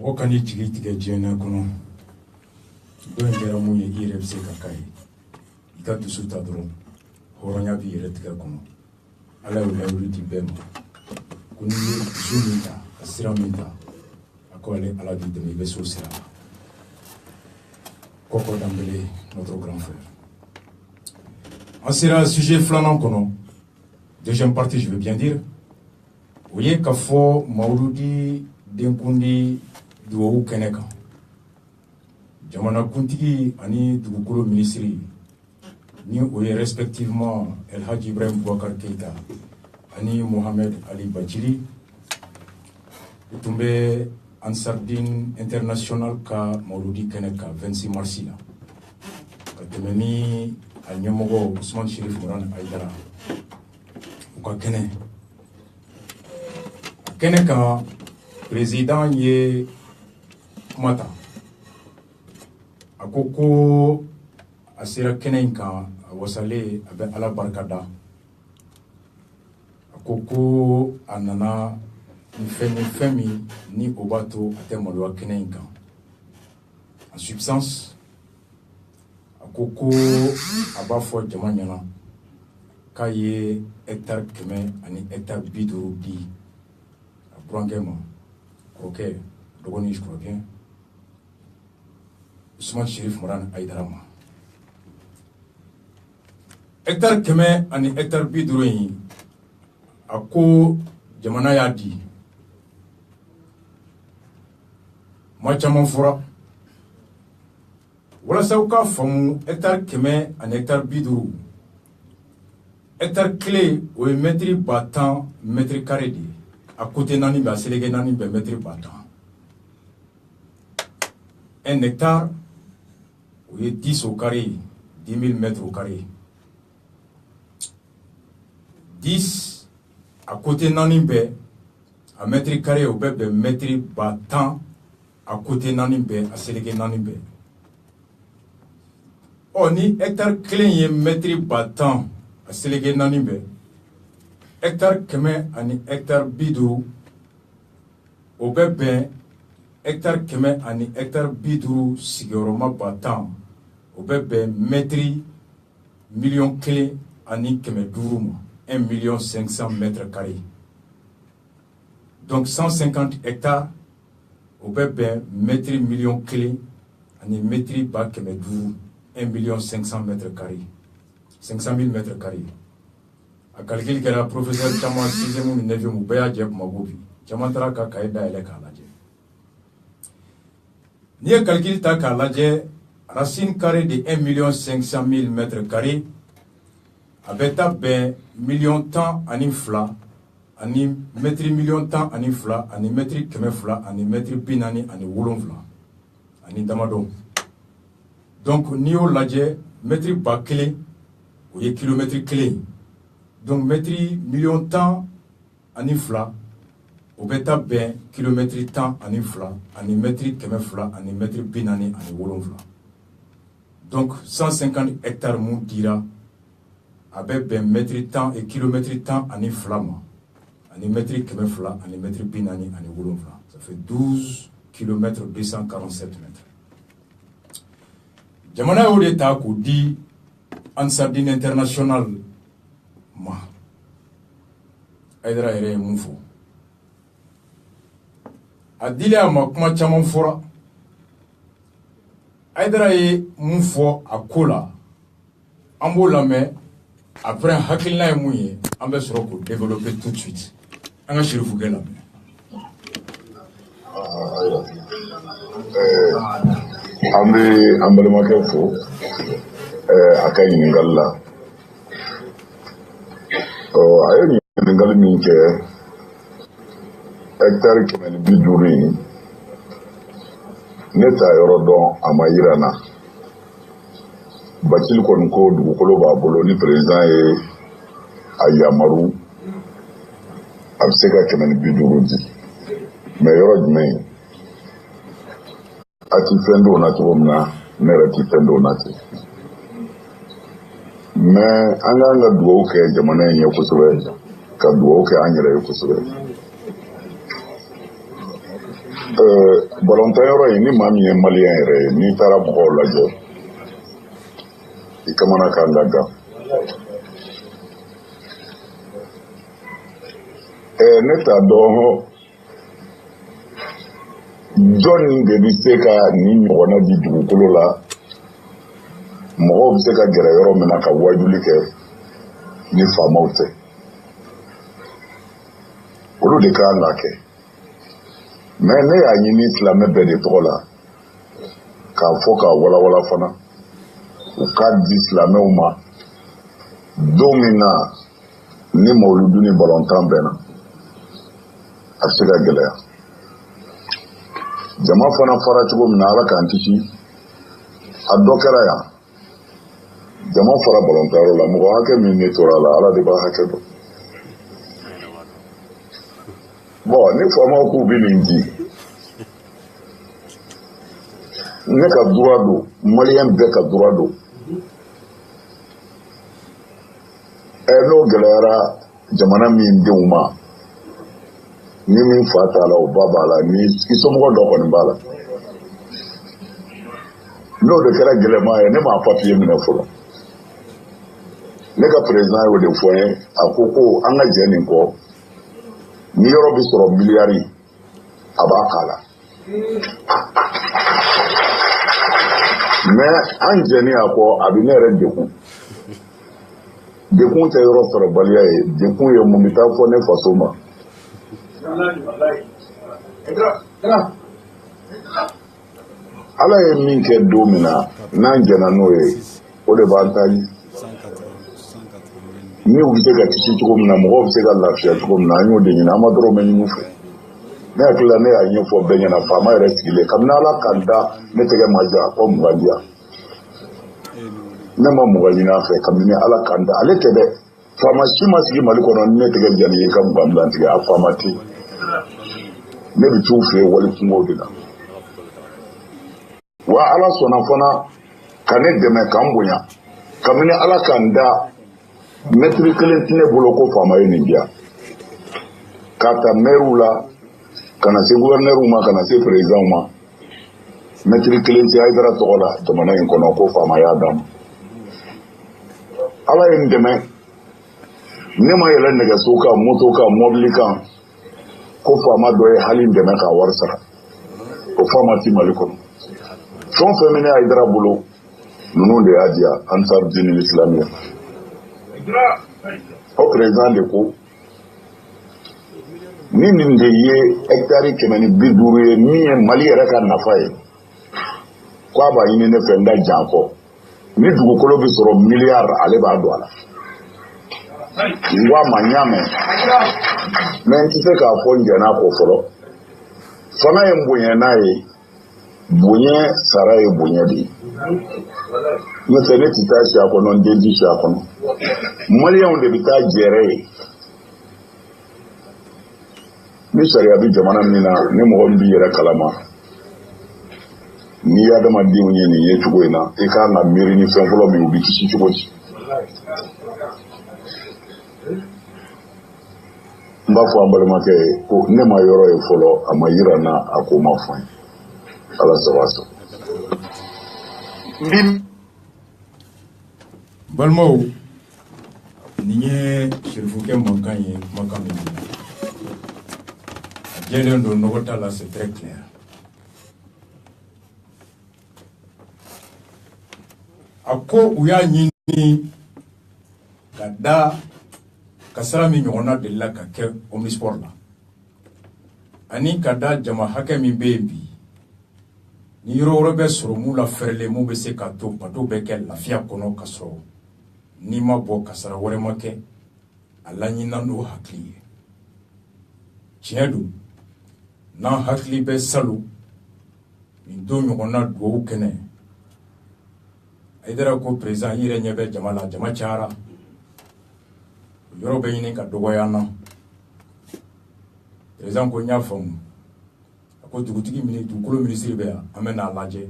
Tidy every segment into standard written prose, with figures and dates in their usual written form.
Wakani tigitiga jena kono don jera mu ye ire se kakai ika dusu ta dron horonya bi ire tiga kono ala wala wuri di bema kuni zuminta asiraminta akole ala di de me so sira Koko Dambélé, notre grand frère. En sera un sujet flanant kono deuxième partie je veux bien dire oye kafo mauludi denkundi duwawu kɛnɛ kan jamana kuntigi ani dugukolo ministri ni o ye respectivement El Hadji Ibrahim Boubacar Keïta ani Mohamed Ali Badjili u tun bɛ Ansardine International ka mawludi kɛnɛ kan 26 mars la ka tɛmɛ ni a ɲɛmɔgɔ Ousmane Chérif Mourane Aïdara u ka kɛnɛ kɛnɛ kan président ye kumata a ko a sera kɛnɛ in kan a wasale a bɛ ala barika da a ko a nana ni fɛn min ni o b'a to a tɛ maloya kɛnɛ in kan en substance a ko a b'a fɔ jama ɲɛna k'a ye hectare 100 ani hectare 50 di a burankɛ ma kɔrɔkɛ dɔgɔnin je crois bien Ousmane Chérif Mourane Aïdara ma hectare 100 ani hectare 50 in a ko jamana y'a di ma caman fɔra walasa u k'a faamu hectare 100 ani hectare 50 hectare kelen o ye mètre 10 mètre carré de ye a côté naani bɛ a seleke naani bɛ mètre 10 un hectare o ye 10 au carré 10 000 mètres au carré 10 a côté naani bɛ a mètre carré o bɛ bɛn mètre 10 a côté naani bɛ a seleke naani bɛ ni hectare kelen ye mètre 10 a seleke naani bɛ hectare 100 ani hectare 50 o bɛ bɛn hectare 100 ani hectare 50 sigiyɔrɔma 10 o bɛ bɛn mètre 1,1 ani 500 ma 1,500,000 mètres carrés donc 150 hectares o bɛ bɛn mètre 1,1 ani mètre 500,000 1,500,000 mètres carrés 500,000 mètres carrés a calcul kɛra professeur caman 6e ni 9e u bɛɛ y'a jɛ kumako bi caman taara ka kaye dayɛlɛ k'a lajɛ n'i ye calcul ta k'a lajɛ racine carrée de 1,500,000 mètres carrés a bɛ taa bɛn 1,10 ani 2 ani mètre 1,10 ani 2 ani mètre 200 ani mètre 47 ani damadɔ donc n'i y'o lajɛ mètre 1,000 o ye kilomètre 1 donc mètre 1,10 ani 2 o bɛ taa bɛn kilomètre 10 ani 2 ani mètre 200 ani mètre 47 donc 150 hectares mun dira a bɛ bɛn mètre 10 et kilomètre 10 ani 2 ma ani mètre 200 ani mètre 47 ça fait 12 km 247 mètres jamana y'o de ta k'o di Ansardine International ma Aïdara yɛrɛ ye mun fɔ a dili a ma kuma caman fɔra Aïdara ye mun fɔ a ko la an b'o lamɛn après hakilina ye mun ye an bɛ sɔrɔ k'o développer tout de suite an ka Chérifou kɛ lamɛn an bɛ an balimakɛ fo a ka ɲininkali la a ye ɲininkali min kɛ hectare 150 in ne t'a yɔrɔ dɔn a ma yira n na Badjili kɔni ko dugukolo b'a bolo ni président ye a yamaru a bɛ se ka 150 di mais yɔrɔ jumɛn a ti fɛn dɔw na cogo min na ne yɛrɛ ti fɛn dɔw na ten mais an k'an ka dugawu kɛ jamana in ye kosɛbɛ ka dugawu kɛ an yɛrɛ ye kosɛbɛ Balontanyɔrɔ in ni maa min ye maliyɛn yɛrɛ ye n'i taara mɔgɔw lajɛ i kamana kan ka gan. Ne t'a dɔn jɔn de bɛ se ka nin ɲɔgɔnna di dugukolo la mɔgɔw bɛ se ka gɛrɛ yɔrɔ min na ka wajuli kɛ ni faamaw tɛ olu de kan ka kɛ. Mais ne y'a ɲini silamɛ bɛɛ de tɔgɔ la k'a fɔ k'a walawala fana u k'a di silamɛw ma don min na ni mawuludu ni balɔntan bɛnna a bɛ se ka gɛlɛya. Jama fana fara cogo min na Ala k'an kisi a dɔ kɛra yan jama fara balɔntanyɔrɔ la mɔgɔ hakɛ min ne tora la Ala de b'a hakɛ dɔn. Bon ni faamaw k'u bɛ nin di ne ka droit don maliyɛn bɛɛ ka droit don. N'o gɛlɛyara jamana min denw ma ni min fa t'a la o ba b'a la ni i somɔgɔ dɔ kɔni b'a la n'o de kɛra gɛlɛma ye ne m'a papier minɛ fɔlɔ. Ne ka président y'o de fɔ n ye a ko an ka jɛ nin kɔ ni yɔrɔ bɛ sɔrɔ miliyari a b'a k'a la. Mais an jɛni a kɔ a bɛ ne yɛrɛ dekun. Dekun tɛ yɔrɔ sɔrɔbaliya ye dekun ye mun bɛ taa fɔ ne faso ma. Ala ye min kɛ don min na n'an jɛna n'o ye o de b'an ta ye. Ni u bɛ se ka kisi cogo min na mɔgɔw bɛ se ka lafiya cogo min na an y'o de ɲini an ma dɔrɔmɛ ɲini u fɛ. Ne hakili la ne y'a ɲɛfɔ bɛɛ ɲɛna faama yɛrɛ sigilen kabini Ala k'an da ne tɛgɛ ma ja ko mugan di yan. Ne ma mugan ɲini a fɛ kabini Ala k'an da ale tɛ dɛ faama si ma sigi Mali kɔnɔ ni ne tɛgɛ jani ye ka mugan bila tigɛ a faama tɛ. Ne bɛ t'u fɛ wali kungow de la. Wa Ala sɔnna fana ka ne dɛmɛ k'an bonya kabini Ala k'an da mètre kelen tɛ ne bolo ko faama ye nin di yan. K'a ta maire la ka na se gouverneur ma ka na se président ma mètre kelen tɛ Hayidara tɔgɔ la jamana in kɔnɔ ko faama y'a d'a ma. Ala ye n dɛmɛ ne ma yɛlɛ nɛgɛso kan moto kan mobili kan ko faama dɔ ye hali n dɛmɛ k'a wari sara o faama ti Mali kɔnɔ. Fɛn o fɛn bɛ ne Hayidara bolo ninnu de y'a di yan Ansar Dine Islamiya. O président de ko ni nin de ye hectare 150 ye min ye Mali yɛrɛ ka nafa ye ko a b'a ɲini ne fɛ n ka jan kɔ ni dugukolo bɛ sɔrɔ miliyari ale b'a don a la. N ko a ma n y'a mɛn mais n tɛ se k'a fɔ n jɛn'a kɔ fɔlɔ. Fanga ye n bonya n'a ye bonya sara ye bonya de ye. N'o tɛ ne tɛ taa si a kɔnɔ n den tɛ si a kɔnɔ. Maliyɛnw de bɛ taa jɛrɛ ye. Ni sariya bɛ jamana min na ni mɔgɔ min b'i yɛrɛ kalama ni adamadenw ye nin ye cogo in na i kan ka miiri ni fɛn fɔlɔ min u bɛ kisi cogo di. N b'a fɔ an balimakɛ ye ko ne ma yɔrɔ ye fɔlɔ a ma yira n na a ko ma fɔ n ye. Ala sago a sago. Balimaw nin ye Serifukɛ mankan ye kumakan min na a jɛlen don nɔgɔ t'a la c'est très clair. A ko u y'a ɲini ka da kasara min ɲɔgɔnna delila ka kɛ omnisport la ani ka da jama hakɛ min bɛ yen bi ni yɔrɔ wɛrɛ bɛ sɔrɔ mun la fɛrɛlen mun bɛ se ka to bateau bɛ kɛ lafiya kɔnɔ ka sɔrɔ n'i ma bɔ kasara wɛrɛ ma kɛ a laɲinina n'o hakili ye. Tiɲɛ don n'an hakili bɛ salon nin don ɲɔgɔnna duwawu kɛnɛ Hayidara ko président i yɛrɛ ɲɛ bɛ jama la jama cayara yɔrɔ bɛ ɲini ka dɔgɔya n na. Président ko n y'a faamu a ko dugukolo minisiri bɛ yan an bɛ n'a lajɛ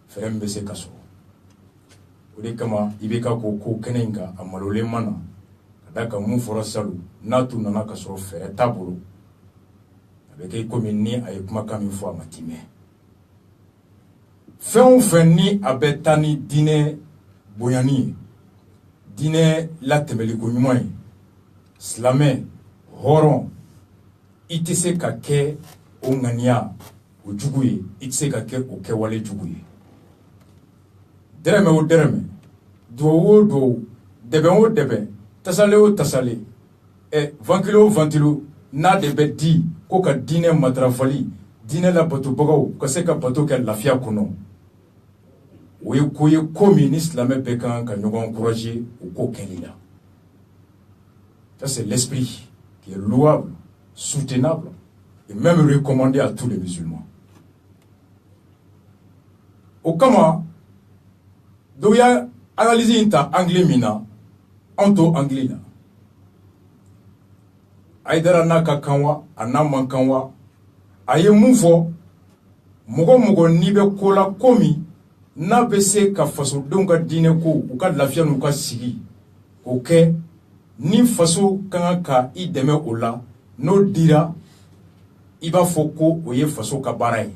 fɛɛrɛ min bɛ se ka sɔrɔ o de kama i bɛ ka ko kɛnɛ in kan a malolen ma na ka da kan mun fɔra salon n'a tun nana ka sɔrɔ fɛɛrɛ t'a bolo avec les communes ni avec kuma kami fois matime fɛn ni abetani dine boyani dine la tɛmɛliko ɲuman ye silamɛ hɔrɔn i tɛ se ka kɛ o ŋaniya o jugu ye i tɛ se ka kɛ o kɛwale jugu ye dɛrɛmɛ o dɛrɛmɛ duwawu o duwawu dɛbɛn o dɛbɛn tasale o tasale ventilo o ventilo n'a de bɛ di ko ka diinɛ matarafali diinɛ la batobagaw ka se ka bato kɛ lafiya kɔnɔ o ye ko ye ko min ni silamɛ bɛɛ kan ka ɲɔgɔn encourager o ko kɛli la ça c'est l'esprit qui est louable soutenable et même recommandé à tous les musulmans o kama dɔw y'a analyse in ta anglais min na anw to anglais la Aïdara n'a ka kan wa a n'a man kan wa a ye mun fɔ mɔgɔ mɔgɔ n'i bɛ ko la ko min n'a bɛ se ka fasodenw ka diinɛ ko u ka lafiya n'u ka sigi k'o kɛ ni faso kan ka i dɛmɛ o la n'o dira i b'a fɔ ko o ye faso ka baara ye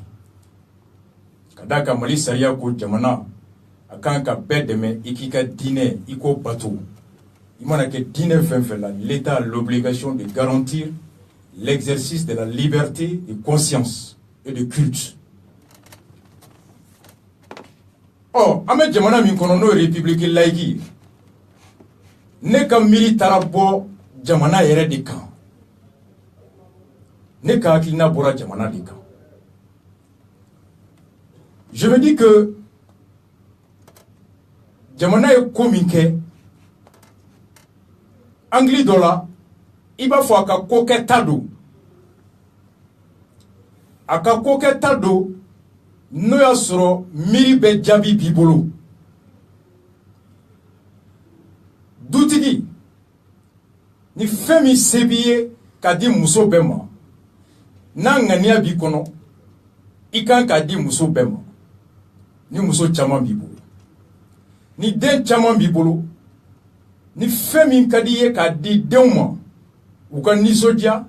ka d'a kan Mali sariya ko jamana a kan ka bɛɛ dɛmɛ i k'i ka diinɛ i k'o bato l'État a l'obligation de garantir l'exercice de la liberté de conscience et de culte. Oh, ame jamana min kono no république laïque ne ka miri tarabo jamana yere de kan ne ka hakilina bora jamana de kan. Je me dis que jamana est communiqué Angli dola iba fo aka koke tado no ya soro miri be jabi bibolo dutigi ni femi sebiye kadi muso bema na ngania bi kono ikan kadi muso bema ni muso chama bibolo ni den chama bibolo ni femi kadiye ka di denw u ka nisodia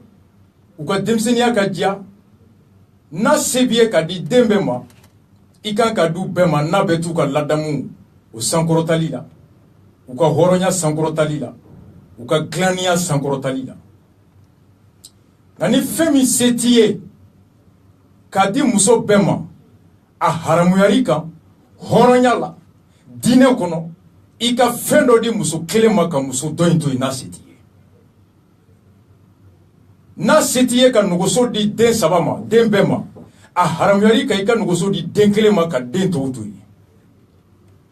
u ka demsenia ka dia na sebiye ka di den bɛɛ ma i kan ka du bɛɛ ma n'a bɛ t'u ka ladamu o sankorotali la u ka hɔrɔnya sankorotali la u ka glaniya sankorotali la nka ni fɛn min se t'i ye k'a di muso bɛɛ ma a haramuyali kan hɔrɔnya la diinɛ kɔnɔ i ka fɛn dɔ di muso kelen ma ka muso dɔ in to yen n'a se t'i ye n'a se t'i ye ka nɔgɔso di den saba ma den bɛɛ ma a haramuyali kan i ka nɔgɔso di den kelen ma ka den tɔw to yen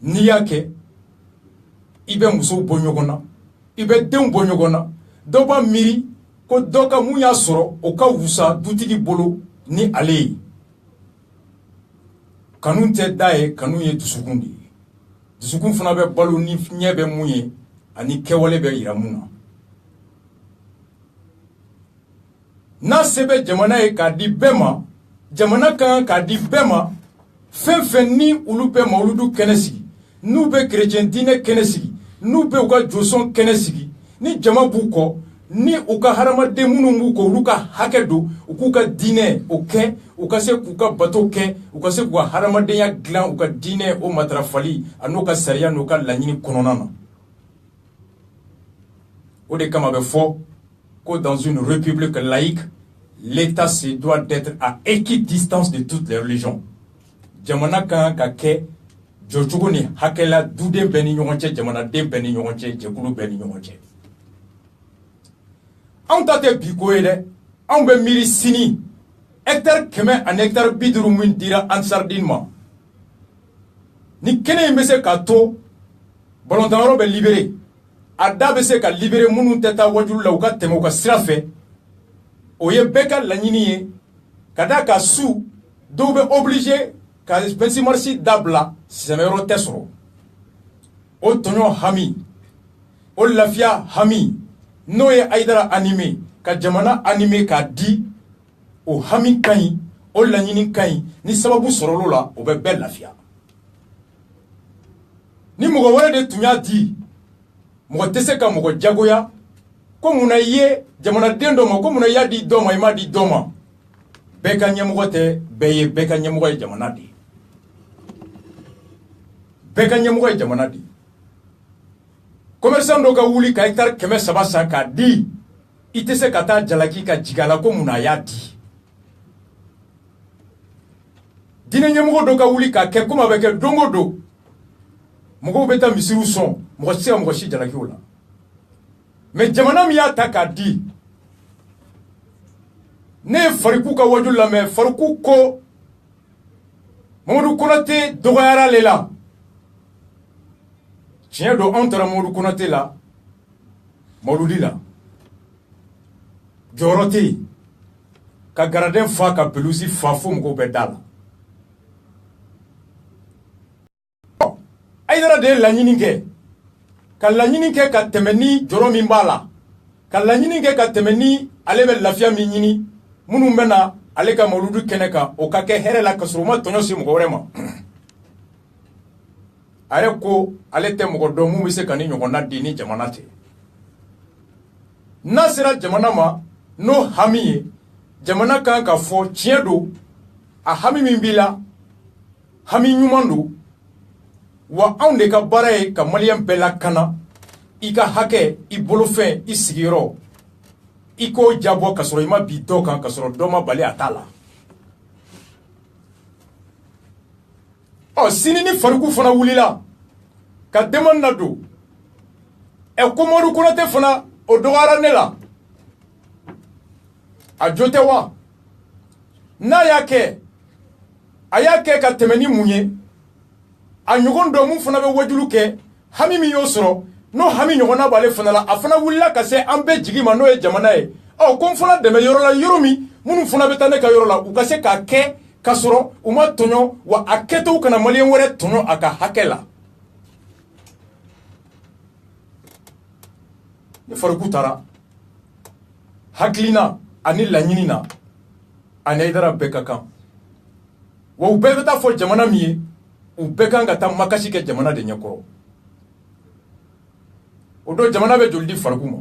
n'i y'a kɛ i bɛ musow bɔ ɲɔgɔn na i bɛ denw bɔ ɲɔgɔn na dɔ b'a miiri ko dɔ ka mun y'a sɔrɔ o ka wusa dutigi bolo ni ale ye kanu tɛ da ye kanu ye dusukun de ye dusukun fana bɛ balo ni ɲɛ bɛ mun ye ani kɛwale bɛ yira mun na n'a se bɛ jamana ye k'a di bɛɛ ma jamana kan k'a di bɛɛ ma fɛn fɛn ni olu bɛ mawuludu kɛnɛ sigi n'u bɛ kerecɛn diinɛ kɛnɛ sigi n'u bɛ u ka josɔn kɛnɛ sigi ni jama b'u kɔ ni u ka hadamaden minnu b'u kɔ olu ka hakɛ don u k'u ka diinɛ o kɛ u ka se k'u ka bato kɛ u ka se k'u ka hadamadenya dilan u ka diinɛ o matarafali a n'u ka sariya n'u ka laɲini kɔnɔna na o de kama a bɛ fɔ ko dans une république laïque l'État se doit d'être à équidistance de toutes les religions jamana kan ka kɛ jɔcogo ni hakɛla duden bɛɛ ni ɲɔgɔn cɛ jamanaden bɛɛ ni ɲɔgɔn cɛ jɛkulu bɛɛ ni ɲɔgɔn cɛ anw ta tɛ bi ko ye dɛ anw bɛ miiri sini hectare 100 ani hectare 50 min dira Ansardine ma ni kɛnɛ in bɛ se ka to balɔntanyɔrɔ bɛ libéré a da bɛ se ka libéré minnu tɛ taa wajulu la u ka tɛmɛ u ka sira fɛ o ye bɛɛ ka laɲini ye ka da ka su dɔw bɛ obligé ka bensimarsi dabila sɛmɛyɔrɔ tɛ sɔrɔ o tɔɲɔ hami o lafiya hami n'o ye Aïdara animé ka jamana animé k'a di o hami ka ɲi o laɲini ka ɲi ni sababu sɔrɔl'o la o bɛ bɛɛ lafiya ni mɔgɔ wɛrɛ de tun y'a di mɔgɔ tɛ se ka mɔgɔ jagoya ko munna i ye jamanaden dɔ ma ko munna i y'a di dɔ ma i m'a di dɔ ma beka nyemogote beye beka nyemogoy jamana di beka nyemogoy jamana di commerçant do ka wuli ka hectare keme saba san ka di ite se kata jalaki ka jigala ko munaya di dine nyemogo do ka wuli ka ke kuma beke dongo do mogo beta misiru son mo se mo shi jalaki wala mais jamana mi ya ta ka di ne fariku ka wajul la mais fariku ko Mamadou Konaté dogoyara lela tiens do entre Mamadou Konaté la Mamadou la Joroté ka gardien fa ka pelusi fa fo mko bedala aidara de la nyininge ka la nyininge ka temeni joro min bala ka la nyininge ka temeni alebe lafia min nyini munu mena ale ka mauludu keneka o ka ke here la kasruma tonyo si mko rema are ko ale te mko do mu mise kani nyogona dini jamana te nasira jamana ma no hamiye jamana kan ka fo tiedo a hami min bila hami nyumando wa onde ka bare ka malien bela kana ika hake I bolofen I sigiro iko jabo kasoro ima bito kan kasoro doma bale atala o sinini faruku fana wulila ka deman nado e komoru Konaté fana o dogara nela a jote wa na yake ayake ka temeni munye a ɲɔgɔn dɔ mun fana bɛ wajulu kɛ hami min y'o sɔrɔ n'o hami ɲɔgɔnna b'ale fana la a fana wulila ka se an bɛɛ jigi ma n'o ye jamana ye ko n fana dɛmɛ yɔrɔ la yɔrɔ min minnu fana bɛ taa ne ka yɔrɔ la u ka se k'a kɛ ka sɔrɔ u ma tɔɲɔ wa a kɛtɔw kana maliyɛn wɛrɛ tɔɲɔ a ka hakɛ la ni fariku taara hakilina ani laɲini na ani Aidara bɛɛ ka kan wa u bɛɛ bɛ taa fɔ jamana min ye u bɛɛ kan ka taa makasi kɛ jamana de ɲɛkɔrɔ o don jamana bɛ joli di fariku ma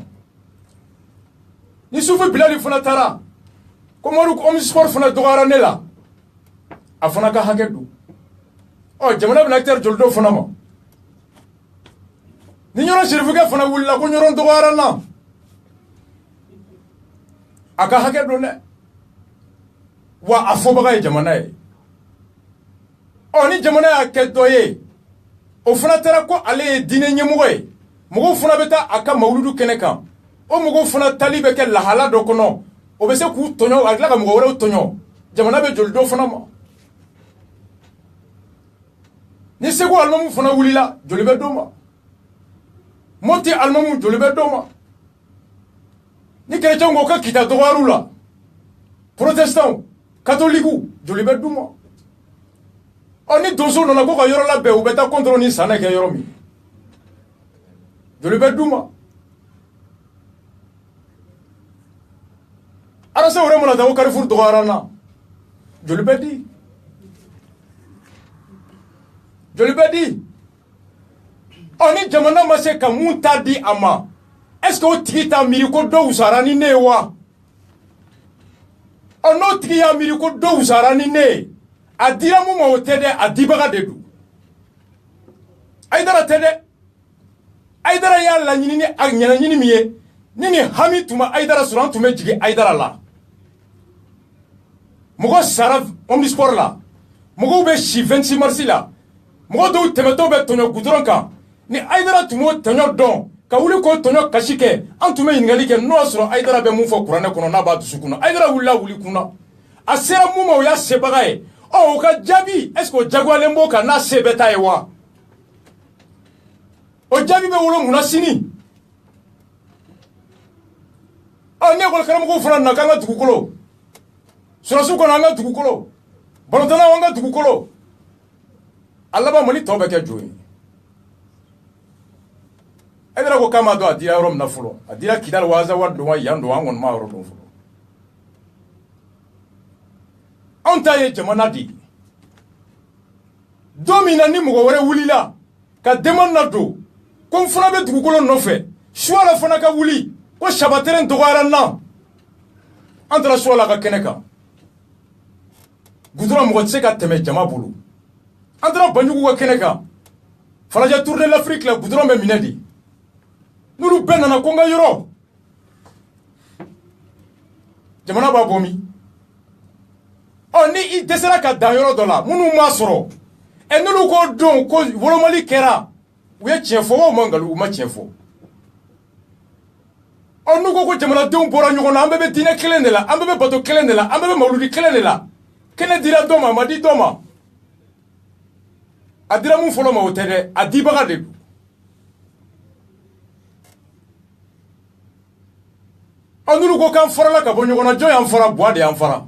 ni Sufu Bilali fana taara ko Mamadou Omnisport fana dɔgɔyara ne la a fana ka hakɛ don jamana bɛna acteur joli dɔ fana ma ni ɲɔrɔ Serifukɛ fana wulila ko ɲɔrɔ dɔgɔyara na a ka hakɛ don dɛ wa a fɔbaga ye jamana ye ni jamana y'a kɛ dɔ ye o fana taara ko ale ye diinɛ ɲɛmɔgɔ ye mɔgɔw fana bɛ taa a ka mawuludu kɛnɛ kan o mɔgɔw fana tali bɛ kɛ lahala dɔ kɔnɔ o bɛ se k'u tɔɲɔ a tila ka mɔgɔ wɛrɛw tɔɲɔ jamana bɛ joli dɔ fana ma ni Segu alimamu fana wulila joli bɛ d'o ma Moti alimamu joli bɛ d'o ma ni chrétiens ko ka kita dɔgɔyar'u la protestants catholiques joli bɛ d'u ma ni donso nana ko ka yɔrɔ labɛn u bɛ taa contrôle ni sanɛ kɛ yɔrɔ min joli bɛ d'u ma arasa wɛrɛ mana taa ko Carrefour dɔgɔyara na joli bɛ di joli bɛ di ni jamana ma se ka mun ta di a ma est ce que o tigi t'a miiri ko dɔ wusara ni ne ye wa n'o tigi y'a miiri ko dɔ wusara ni ne ye a dira mun ma o tɛ dɛ a dibaga de don Aidara tɛ dɛ Aidara y'a laɲini ni a ɲɛnaɲini min ye ni nin hami tun ma Aidara sɔrɔ an tun bɛ jigin Aidara la mɔgɔ sara Omnisport la mɔgɔw bɛ si 26 mars la mɔgɔ dɔw tɛmɛtɔ bɛ tɔɲɔ goudron kan ni Aidara tun b'o tɔɲɔ dɔn ka wuli k'o tɔɲɔ kasi kɛ an tun bɛ ɲininkali kɛ n'o y'a sɔrɔ Aidara bɛ mun fɔ kuranɛ kɔnɔ n'a b'a dusu kunna Aidara wulila wuli kunna a sera mun ma o y'a sebaga ye o ka jaabi est ce que o jagoyalen b'o kan n'a se bɛɛ ta ye wa o jaabi bɛ wolo mun na sini ni ekɔli karamɔgɔw fana nana k'an ka dugukolo sɔrɔsiw kɔnɔ an ka dugukolo balontannaw an ka dugukolo a laban Mali tɔ bɛ kɛ jo ye Aidara ko k'a m'a dɔn a dira yɔrɔ min na fɔlɔ a dira Kidali wa Azawadi don wa yan don an kɔni m'a yɔrɔ dɔn fɔlɔ anw ta ye jamana di don min na ni mɔgɔ wɛrɛ wulila ka demande na don ko n fana bɛ dugukolo nɔfɛ Suwala fana ka wuli ko Sabatere dɔgɔyara n na an taara Suwala ka kɛnɛ kan goudron mo tse ka teme jama bulu andra banyugo ko keneka falaja tourner l'Afrique la goudron me minedi nuru benana ko nga yoro jamana ba bomi ni i desera ka dan yoro dola munu ma soro e nulu ko don ko wolomali kera uye tiefo wo mangalu ma tiefo nous ko jamana de bora ñugo na ambe dina kelen de la ambe bato kelen de la ambe mawludi kelen de la kene dira doma ma di doma adira mu folo ma wotere adibaga de anuru ko kan fora la ka bo ñugo na joy am fora bois de am fora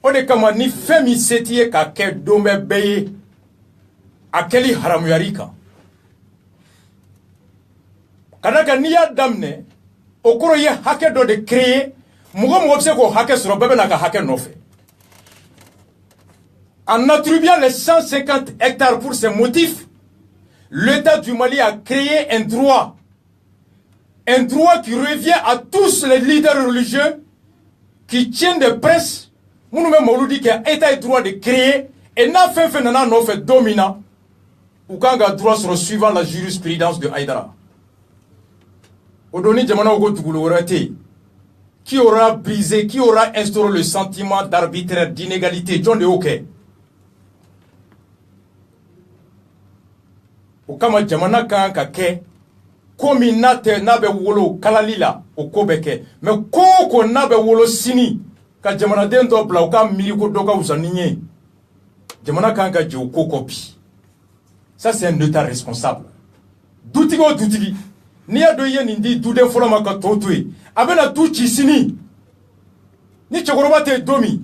o de kama ni femi setie ka ke dombe beye akeli haramu yarika kanaka niya damne okoro ye hake do de créer mugo mugo se ko hake soro bebe na ka hake nofe en attribuant les 150 hectares pour ces motifs l'État du Mali a créé un droit qui revient à tous les leaders religieux qui tiennent des presses munu me mauludi que État est droit de créer et n'a fait nana nofe domina ou kanga droit sur suivant la jurisprudence de Haïdara. Odoni Djamana Ogo Dugulorate, qui aura brisé, qui aura instauré le sentiment d'arbitraire, d'inégalité, John de Oke. Okama Djamana Kankake, Kominate Nabe Wolo Kalalila, Okobeke, mais Koko Nabe Wolo Sini, Ka Djamana Dendo Blauka Miliko Doga Ouzaninye, Djamana Kanka Djoko Kopi. Ça, c'est un État responsable. Doutigo Doutigi. Ni ya doye nindi dude fola maka totwe abena tu chisini ni chokoroba te domi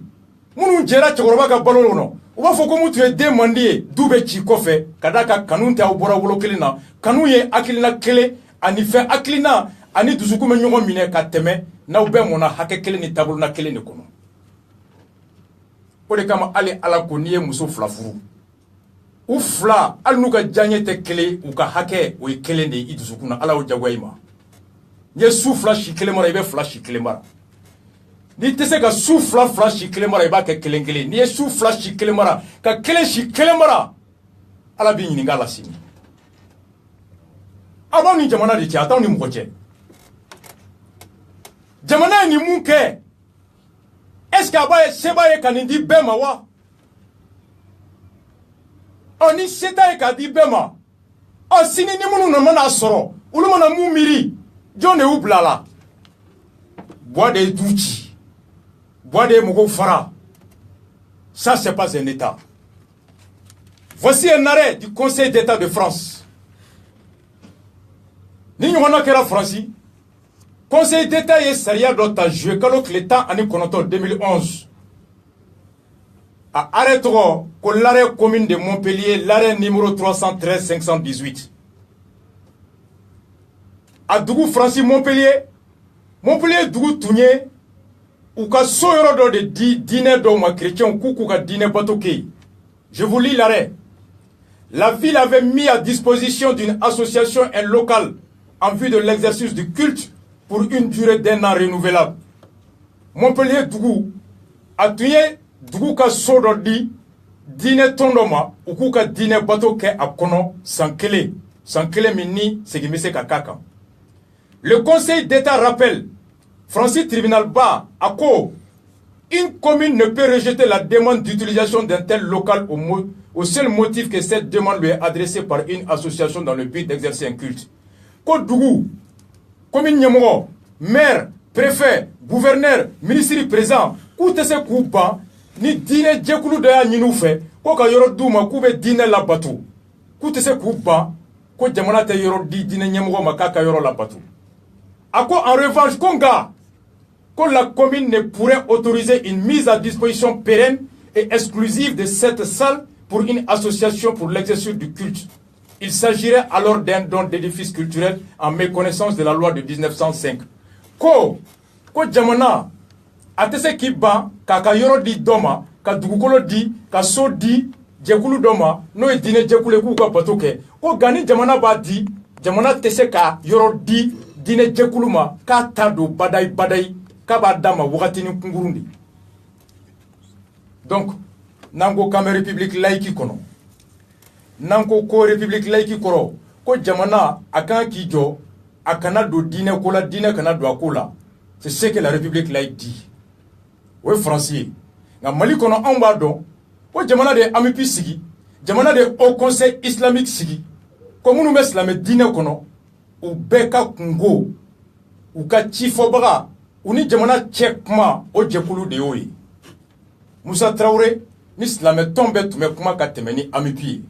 munu jera chokoroba ka balolo no uba foko mutu e demandie dube chikofe kadaka kanunta ubora wolokilina kanuye akilina kele ani fe akilina ani dusukume nyongo mine ka teme na ube mona hake kele ni tabulu na kele ni kono ode kama ale ala ko niye muso flafuru u fla al nuka janye te kele u ka hake o kele de idusukuna ala o jagwaima nye su fla shi kele mara ibe fla shi kele mara ni tese ka su fla shi kele mara iba ke kele kele ni su fla shi kele mara ka kele shi kele mara ala bi nyinga la sini aba ni jamana de tiata ni mkoche jamana ni munke est-ce que aba seba e kanindi bema wa oni seta e kadi bema o sini ni munu na mana soro ulu mana mu miri jone ublala bois de douchi bois de mugo fara ça c'est pas un état. Voici un arrêt du Conseil d'État de France. Ni nyona kera France Conseil d'État est saria dota jouer kalok l'État en 2011 à arrêtera que l'arrêt commune de Montpellier, l'arrêt numéro 313 518. À Dougou Francis Montpellier Dougou Tounier, ou ka soyoro de dîner d'homme chrétien ou ka dîner batoké. Je vous lis l'arrêt. La ville avait mis à disposition d'une association un local en vue de l'exercice du culte pour une durée d'1 an renouvelable. Montpellier Dougou a tué Dougou ka sodo di dîner tondoma ou ka dîner batoké à kono sans clé mini segimese kakaka. Le Conseil d'État rappelle, Francis Tribunal Bas, à quoi une commune ne peut rejeter la demande d'utilisation d'un tel local au seul motif que cette demande lui est adressée par une association dans le but d'exercer un culte. Côte Dougou, commune Nyamoro, maire, préfet, gouverneur, ministre présent, koutese kouba, ni dîner djekulu de ya nyinou fait, koka yoro douma koube dîner la batou. Koutese kouba, ko jamana te yoro di dîner Nyamoro makaka yoro la batou. À quoi en revanche, Konga, que la commune ne pourrait autoriser une mise à disposition pérenne et exclusive de cette salle pour une association pour l'exercice du culte. Il s'agirait alors d'un don d'édifice culturel en méconnaissance de la loi de 1905. Ko jamana, atese kiba, kaka yoro di doma, ka dugukolo di, ka so di, jekulu doma, no e dine jekule kuka batoke. Ko gani jamana ba di, jamana tese ka yoro di, dine jekuluma ka tado badai kaba dama wakati ni kungurundi. Donc nango kame république laïque kono nango ko république laïque koro ko jamana akan ki jo akana do dine ko la dine kana do akola. C'est ce que la république laïque dit. Oui français nga mali kono amba don ko jamana de amipi sigi jamana de au conseil islamique sigi ko munu be islamé dine kono u beka kungo u ka chifo baga uni jamana checkma o jekulu de yoyi Moussa Traoré ni islamé tombe tume kuma ka temeni amipi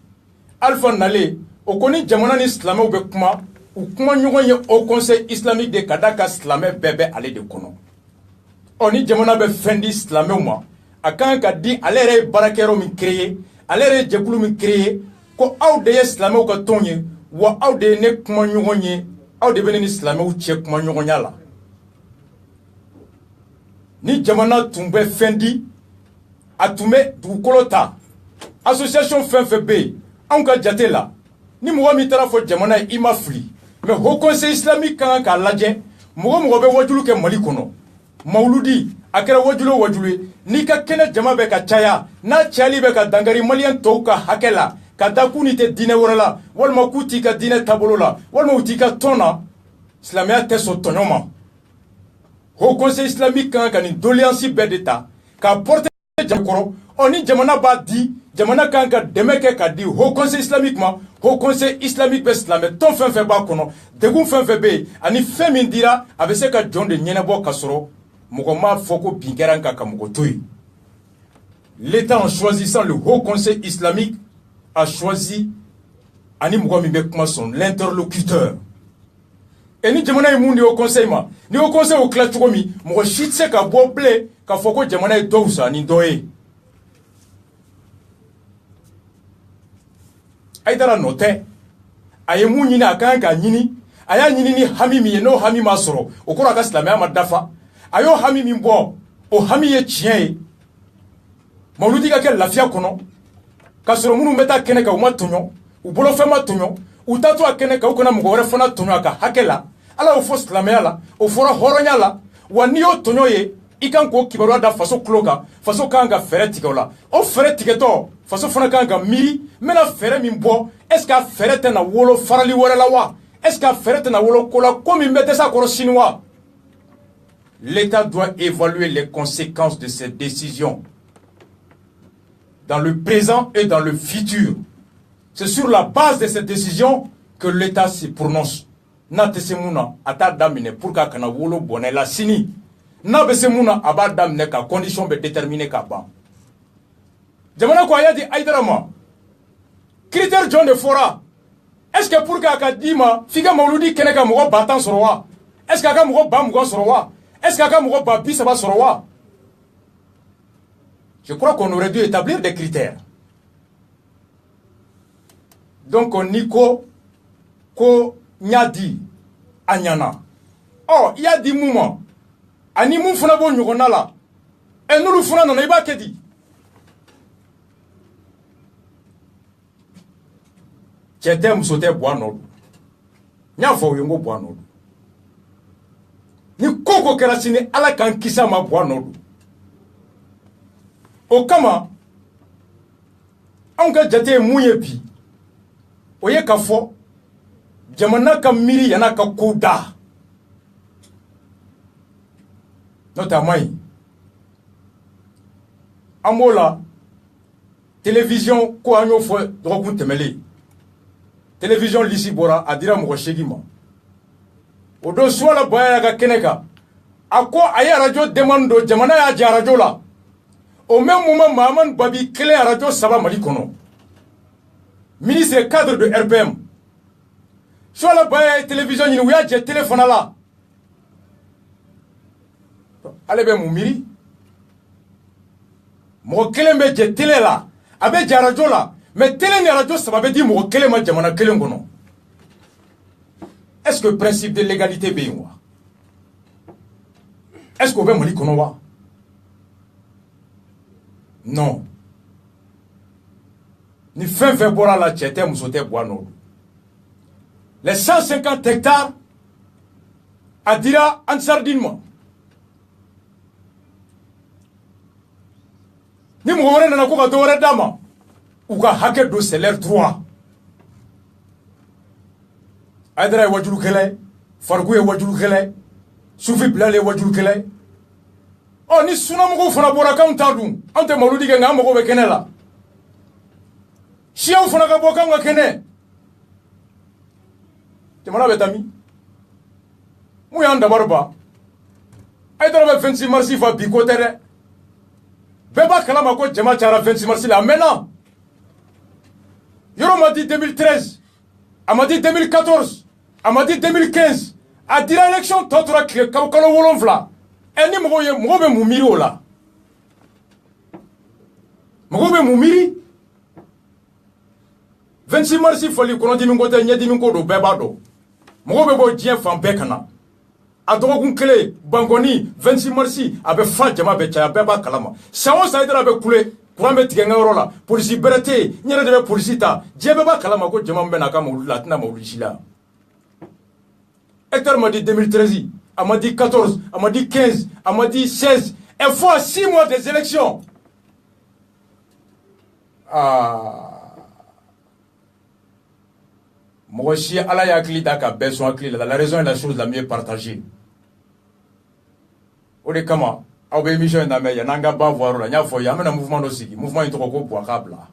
Alpha Nale o koni jamana ni islamé u be kuma u kuma ɲɔgɔn ye au conseil islamique de kadaka islamé bɛɛ ale de kono oni jamana be fendi islamé ma akan ka di ale yɛrɛ barakɛyɔrɔ min créer ale yɛrɛ jɛkulu min créer ko aw de ye islamé ka tɔn ye wa aw de ye ne kuma ɲɔgɔn ye aw de bɛ ne ni islamé cɛ kuma ɲɔgɔnya la ni jamana tun bɛ fendi a tun bɛ dugukolo ta association fɛn fɛn bɛ yen anw ka jate la ni mɔgɔ min taara fɔ jamana ye i ma fili mais haut conseil islamique kan k'a lajɛ mɔgɔ bɛ wajulu kɛ mali kɔnɔ mawuludi a kɛra wajulu o wajulu ye n'i ka kɛnɛ jama bɛ ka caya n'a cayali bɛ ka dankari maliyɛn tɔw ka hakɛ la ka da k'u ni tɛ diinɛ wɛrɛ la walima k'u t'i ka diinɛ taabolo la walima u t'i ka tɔn na silamɛya tɛ sɔn tɔɲɔ ma haut conseil islamique kan ka nin doléance bɛɛ de ta k'a porter jamana kɔrɔ ɔ ni jamana b'a di jamana kan ka dɛmɛ kɛ ka di haut conseil islamique ma haut conseil islamique bɛ silamɛ tɔn fɛn fɛn b'a kɔnɔ degun fɛn fɛn bɛ yen ani fɛn min dira a bɛ se ka jɔn de ɲɛnabɔ ka sɔrɔ mɔgɔ m'a fɔ ko bin kɛra kan ka mɔgɔ to yen l'État en choisissant le haut conseil islamique a choisi ani mɔgɔ min bɛ kuma sɔn l'interlocuteur et ni jamana ye mun di haut conseil ma ni haut conseil o tila cogo min mɔgɔ si tɛ se ka bɔ bilen k'a fɔ ko jamana ye dɔ wusa ni dɔ ye Aïdara nɔ tɛ a ye mun ɲini a kan k'a ɲini a y'a ɲini ni hami min ye n'o hami m'a sɔrɔ o kɔrɔ a ka silamɛya ma dafa a y'o hami min bɔ o hami ye tiɲɛ ye mawuludi ka kɛ lafiya kɔnɔ k'a sɔrɔ minnu bɛ taa kɛnɛ kan u ma tɔɲɔ u bolofɛn ma tɔɲɔ u taa to a kɛnɛ kan u kana mɔgɔ wɛrɛ fana tɔɲɔ a ka hakɛ la ala y'o fɔ silamɛya la o fɔra hɔrɔnya la wa n'i y'o tɔɲɔ ye i kan k'o kibaruya da faso tulo kan faso kan ka fɛɛrɛ tigɛ o la o fɛɛrɛ tigɛtɔ faso fana kan ka miiri n bɛna fɛɛrɛ min bɔ est ce que a fɛɛrɛ tɛna wolo farali wɛrɛ la wa est ce que a fɛɛrɛ tɛna wolo ko la ko min bɛ dɛsɛ a kɔrɔ sini wa l'État doit évaluer les conséquences de ces décisions dans le présent et dans le futur. C'est sur la base de ces décisions que l'État se prononce. N'a tɛ se mun na a t'a daminɛ pour que a kana wolo bɔnɛ la sini n'a bɛ se mun na a b'a daminɛ ka condition bɛ déterminer ka ban jamana ko a y'a di Aïdara ma critère jɔn de fɔra est ce que pour que a ka d'i ma f'i ka mawuludi kɛnɛ ka mɔgɔ 10 sɔrɔ wa est ce que a ka mɔgɔ 20 sɔrɔ wa est ce que a ka mɔgɔ 30 sɔrɔ wa je crois qu'on aurait dû établir des critères donc ni ko n y'a di a ɲana ɔ i y'a di mun ma ani mun fana b'o ɲɔgɔnna la n'olu fana nana i b'a kɛ di cɛ tɛ muso tɛ bɔ a nɔ don n y'a fɔ o ye n ko bɔ a nɔ don ni ko ko kɛra sini ala k'an kisi a ma bɔ a nɔ don o kama anw ka jate ye mun ye bi o ye ka fɔ jamana ka miiri yan'a ka ko da n'o tɛ a ma ɲi an b'o la télévision ko an y'o fɔ dɔgɔkun tɛmɛlen télévision lisi bɔra a dira mɔgɔ 8 ma o don Suwala Baya y'a ka kɛnɛ kan a ko a ye arajo demande don jamana y'a jɛ arajo la au même moment Mahamani Babi kelen arajo 3 Mali kɔnɔ ministre cadre de RPM Suwala Baya ye télévision ɲini u y'a jɛ télé fana la ale bɛ mun miiri mɔgɔ kelen bɛ jɛ télé la a bɛ jɛ arajo la mais télé ni arajo 3 bɛ di mɔgɔ kelen ma jamana kelen kɔnɔ est ce que principe de légalité bɛ yen wa est ce que o bɛ Mali kɔnɔ wa non ni fɛn fɛn bɔra la cɛ tɛ muso tɛ bɔ a nɔ don les 150 hectares a dira Ansardine ma ni mɔgɔ wɛrɛ nana ko ka dɔ wɛrɛ d'a ma u ka hakɛ don c'est leur droit. Aïdara ye wajulukɛla ye, Farikou ye wajulukɛla ye, Sufi Bilal ye wajulukɛla ye. Ɔ ni sunamɔgɔw fana bɔra k'anw t'a dun anw tɛ mawuludi kɛ nka an mago bɛ kɛnɛ la. Siyaw fana ka bɔ k'anw ka kɛnɛ. Jamana bɛ taa min? Mun y'an dabari ban? Aïdara bɛ 26 mars fa bi ko tɛ dɛ. Bɛɛ b'a kalama ko jama cayara 26 mars la a mɛnna. Yɔrɔ ma di 2013, a ma di 2014, a ma di 2015, a dira élection tɔ tora kalo 7. Ni mɔgɔ bɛ mun miiri o la? Mɔgɔ bɛ mun miiri? 26 mars fɔli kɔnɔdimi ko tɛ ɲɛdimi ko don bɛɛ b'a dɔn. Mɔgɔ bɛ bɔ diɲɛ fan bɛɛ ka na. A dɔgɔkun kelen Bankɔni 26 mars a bɛ fa jama bɛ caya bɛɛ b'a kalama. San o san Aïdara bɛ kule courant bɛ tigɛ n ka yɔrɔ la polisi bɛrɛ tɛ yen n yɛrɛ de bɛ polisi ta diɲɛ bɛɛ b'a kalama ko jama min bɛ na a ka mawuludi la a tɛna mawuludi si la. Hector m'a dit 2013, a m'a dit 14, a m'a dit 15, a m'a dit 16, et fois 6 mois des élections. Mɔgɔ si Ala y'a hakili da ka bɛɛ sɔn hakili la. La raison est la chose la mieux partagée. O de kama aw bɛ émission in lamɛn yan'an ka ban voix la n y'a fɔ ye an bɛna mouvement dɔ sigi mouvement in tɔgɔ ko Bouaka bila.